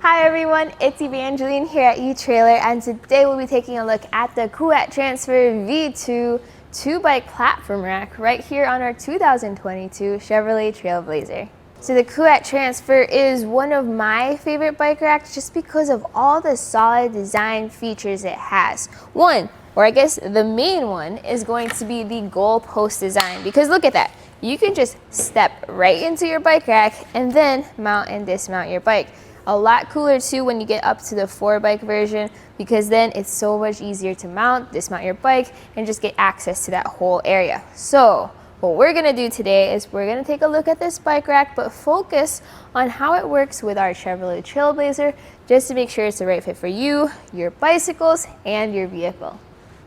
Hi everyone, it's Evangeline here at etrailer, and today we'll be taking a look at the Kuat Transfer V2 2-bike platform rack right here on our 2022 Chevrolet TrailBlazer. So the Kuat Transfer is one of my favorite bike racks just because of all the solid design features it has. One, or I guess the main one, is going to be the goalpost design, because look at that. You can just step right into your bike rack and then mount and dismount your bike. A lot cooler too when you get up to the 4-bike version, because then it's so much easier to mount, dismount your bike, and just get access to that whole area. So what we're gonna do today is we're gonna take a look at this bike rack, but focus on how it works with our Chevrolet TrailBlazer, just to make sure it's the right fit for you, your bicycles, and your vehicle.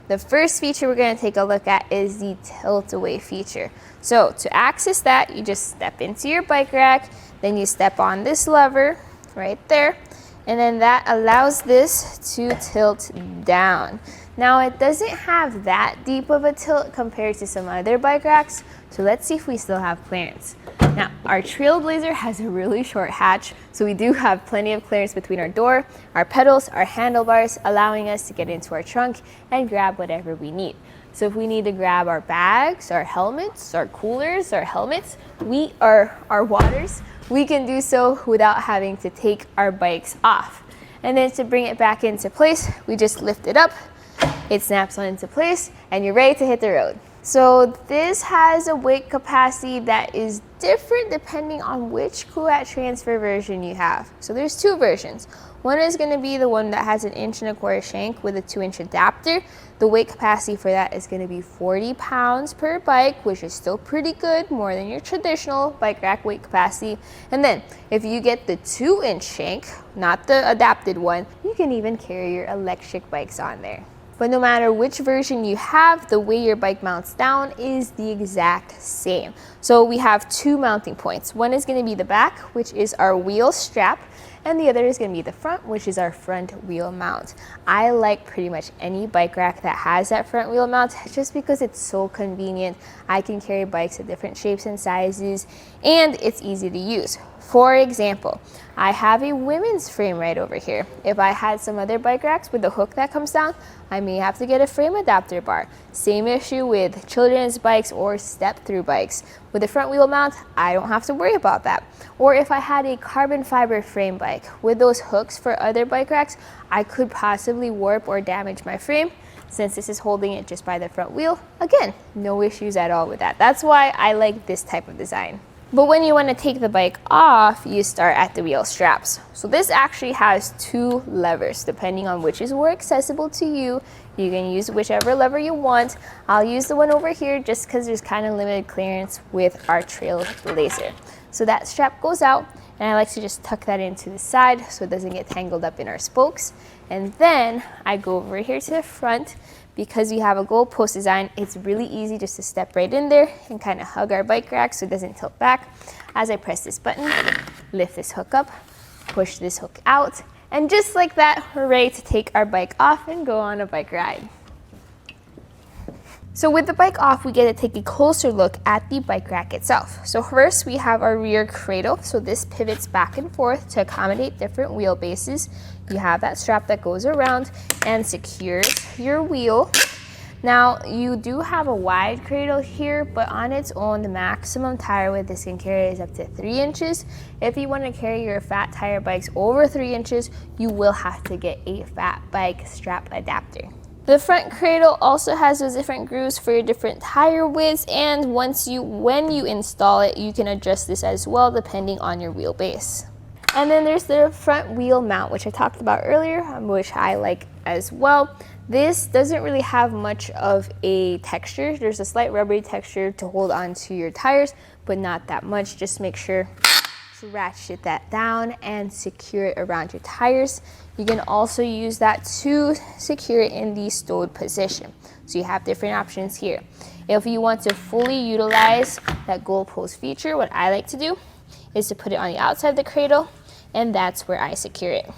The first feature we're going to take a look at is the tilt away feature. So to access that, you just step into your bike rack, then you step on this lever right there, and then that allows this to tilt down. Now it doesn't have that deep of a tilt compared to some other bike racks, so let's see if we still have clearance. Now our TrailBlazer has a really short hatch, so we do have plenty of clearance between our door, our pedals, our handlebars, allowing us to get into our trunk and grab whatever we need. So if we need to grab our bags, our helmets, our coolers, our helmets, our waters, we can do so without having to take our bikes off. And then to bring it back into place, we just lift it up, it snaps on into place, and you're ready to hit the road. So this has a weight capacity that is different depending on which Kuat Transfer version you have. So there's two versions. One is going to be the one that has an 1.25 inch shank with a 2-inch adapter. The weight capacity for that is going to be 40 pounds per bike, which is still pretty good, more than your traditional bike rack weight capacity. And then if you get the 2-inch shank, not the adapted one, you can even carry your electric bikes on there. But no matter which version you have, the way your bike mounts down is the exact same. So we have two mounting points. One is going to be the back, which is our wheel strap, and the other is going to be the front, which is our front wheel mount. I like pretty much any bike rack that has that front wheel mount just because it's so convenient. I can carry bikes of different shapes and sizes, and it's easy to use. For example, I have a women's frame right over here. If I had some other bike racks with the hook that comes down, I may have to get a frame adapter bar. Same issue with children's bikes or step-through bikes. With a front wheel mount, I don't have to worry about that. Or if I had a carbon fiber frame bike with those hooks for other bike racks, I could possibly warp or damage my frame. Since this is holding it just by the front wheel, again, no issues at all with that. That's why I like this type of design. But when you want to take the bike off, you start at the wheel straps. So this actually has two levers, depending on which is more accessible to you. You can use whichever lever you want. I'll use the one over here just because there's kind of limited clearance with our TrailBlazer. So that strap goes out, and I like to just tuck that into the side so it doesn't get tangled up in our spokes. And then I go over here to the front. Because we have a goalpost design, it's really easy just to step right in there and kind of hug our bike rack so it doesn't tilt back. As I press this button, lift this hook up, push this hook out, and just like that, we're ready to take our bike off and go on a bike ride. So with the bike off, we get to take a closer look at the bike rack itself. So first we have our rear cradle. So this pivots back and forth to accommodate different wheelbases. You have that strap that goes around and secures your wheel. Now you do have a wide cradle here, but on its own, the maximum tire width this can carry is up to 3 inches. If you want to carry your fat tire bikes over 3 inches, you will have to get a fat bike strap adapter. The front cradle also has those different grooves for your different tire widths, and when you install it, you can adjust this as well depending on your wheelbase. And then there's the front wheel mount, which I talked about earlier, which I like as well. This doesn't really have much of a texture. There's a slight rubbery texture to hold on to your tires, but not that much. Just make sure to ratchet that down and secure it around your tires. You can also use that to secure it in the stowed position. So you have different options here. If you want to fully utilize that goalpost feature, what I like to do is to put it on the outside of the cradle, and that's where I secure it.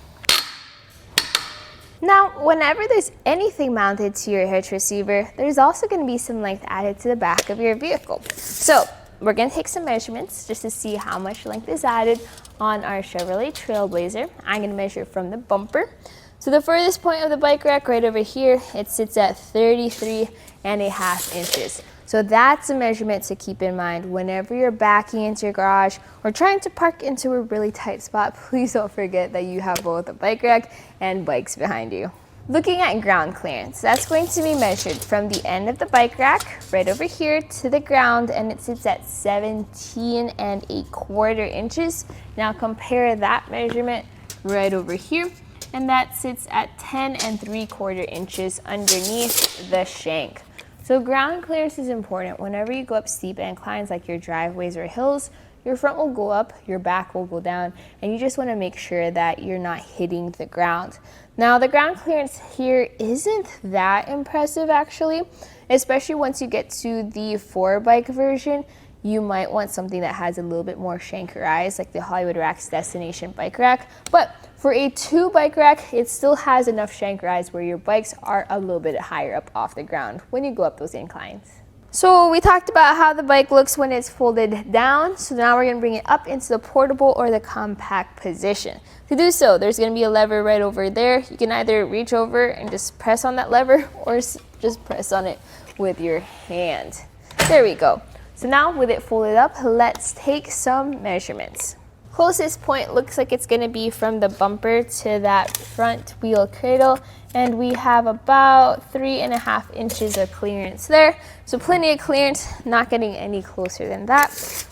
Now, whenever there's anything mounted to your hitch receiver, there's also going to be some length added to the back of your vehicle. So we're going to take some measurements just to see how much length is added on our Chevrolet TrailBlazer. I'm going to measure from the bumper. So the furthest point of the bike rack right over here, it sits at 33.5 inches. So that's a measurement to keep in mind whenever you're backing into your garage or trying to park into a really tight spot. Please don't forget that you have both a bike rack and bikes behind you. Looking at ground clearance, that's going to be measured from the end of the bike rack right over here to the ground, and it sits at 17.25 inches. Now compare that measurement right over here, and that sits at 10.75 inches underneath the shank. So ground clearance is important. Whenever you go up steep inclines like your driveways or hills, your front will go up, your back will go down, and you just want to make sure that you're not hitting the ground. Now the ground clearance here isn't that impressive actually, especially once you get to the 4-bike version. You might want something that has a little bit more shank rise, like the Hollywood Rack's Destination Bike Rack. But for a 2-bike rack, it still has enough shank rise where your bikes are a little bit higher up off the ground when you go up those inclines. So we talked about how the bike looks when it's folded down. So now we're going to bring it up into the portable or the compact position. To do so, there's going to be a lever right over there. You can either reach over and just press on that lever or just press on it with your hand. There we go. So now with it folded up, let's take some measurements. Closest point looks like it's going to be from the bumper to that front wheel cradle, and we have about 3.5 inches of clearance there. So plenty of clearance, not getting any closer than that.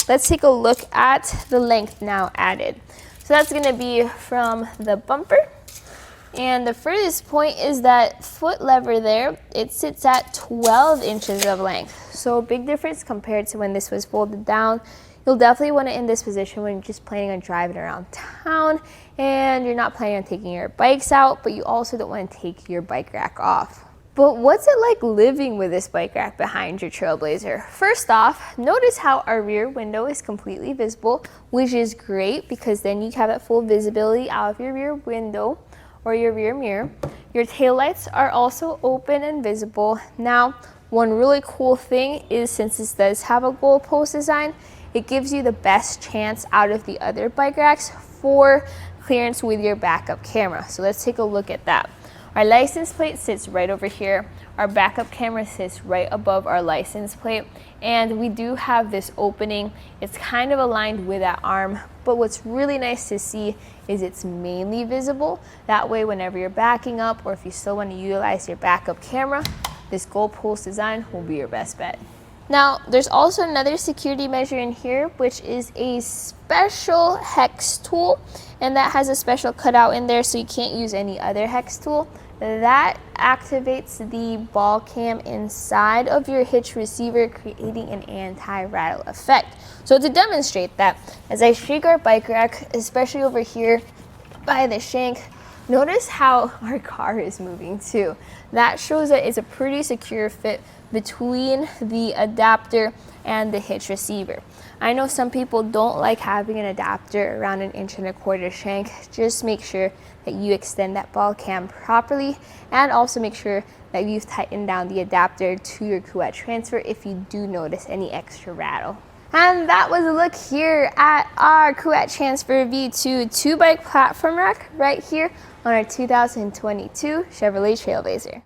Let's take a look at the length now added. So that's going to be from the bumper, and the furthest point is that foot lever there. It sits at 12 inches of length. So a big difference compared to when this was folded down. You'll definitely want it in this position when you're just planning on driving around town and you're not planning on taking your bikes out, but you also don't want to take your bike rack off. But what's it like living with this bike rack behind your TrailBlazer? First off, notice how our rear window is completely visible, which is great because then you have that full visibility out of your rear window or your rear mirror. Your taillights are also open and visible. Now, one really cool thing is, since this does have a goalpost design, it gives you the best chance out of the other bike racks for clearance with your backup camera. So let's take a look at that. Our license plate sits right over here. Our backup camera sits right above our license plate. And we do have this opening. It's kind of aligned with that arm, but what's really nice to see is it's mainly visible. That way, whenever you're backing up or if you still want to utilize your backup camera, this goalpost design will be your best bet. Now, there's also another security measure in here, which is a special hex tool, and that has a special cutout in there so you can't use any other hex tool. That activates the ball cam inside of your hitch receiver, creating an anti-rattle effect. So to demonstrate that, as I shake our bike rack, especially over here by the shank, notice how our car is moving too. That shows that it's a pretty secure fit between the adapter and the hitch receiver. I know some people don't like having an adapter around 1.25 inch shank. Just make sure that you extend that ball cam properly, and also make sure that you've tightened down the adapter to your Kuat Transfer if you do notice any extra rattle. And that was a look here at our Kuat Transfer V2 2-bike platform rack right here on our 2022 Chevrolet TrailBlazer.